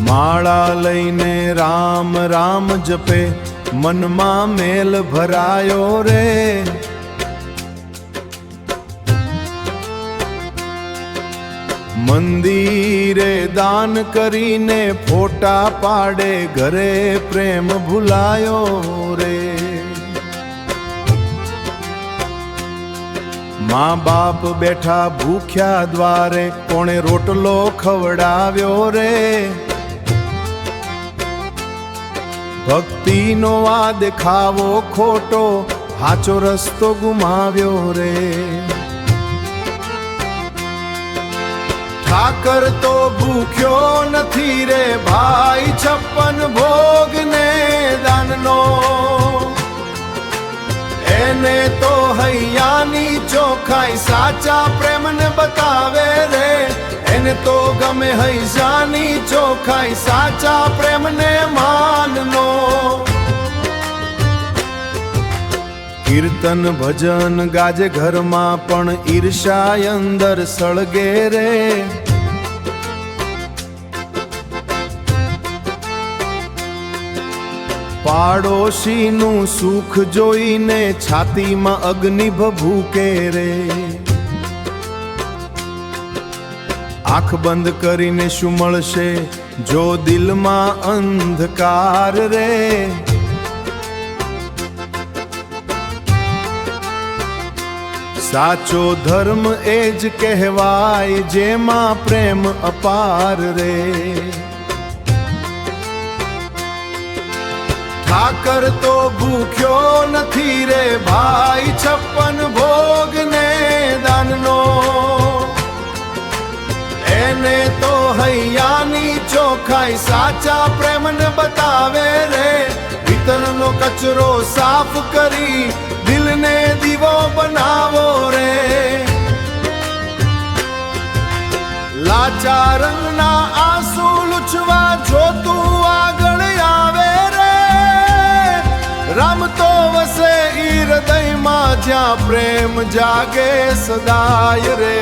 માળા લઈને રામ રામ જપે, મનમાં મેલ ભરાયો રે. મંદિરે દાન કરીને ફોટા પાડે, ઘરે પ્રેમ ભૂલાયો રે. મા બાપ બેઠા ભૂખ્યા દ્વારે, કોણે રોટલો ખવડાવ્યો રે. ભક્તિનો આ દેખાવો ખોટો, હાચો રસ્તો ગુમાવ્યો રે. ઠાકર તો ભૂખ્યો નથી રે ભાઈ, 56 ભોગ ને દાનનો. એને તો હૈયાની ચોખાઈ સાચા પ્રેમને બતાવે રે. એને તો ગમે હૈયાની ચોખાઈ સાચા પ્રેમને માનનો. કીર્તન ભજન ગાજે ઘરમાં, પણ ઈર્ષા અંદર સળગે રે. પાડોશીનું સુખ જોઈને છાતીમાં અગ્નિ ભભૂકે રે. આંખ બંધ કરીને શું મળશે જો દિલમાં અંધકાર રે. સાચો ધર્મ એ જ કહેવાય, જેમાં પ્રેમ અપાર રે. ઠાકર તો ભૂખ્યો નથી રે ભાઈ, 56 ભોગ ને દાનનો. એને તો હૈયાની ચોખાઈ સાચા પ્રેમને બતાવે રે. ભીતરનો કચરો સાફ કરી દિલને દીવો બનાવો રે. લાચારંગના આંસુ લૂછવા જોતું આગળ આવે રે. રમતો વસે ઈ હૃદયમાં, જ્યાં પ્રેમ જાગે સદાય રે.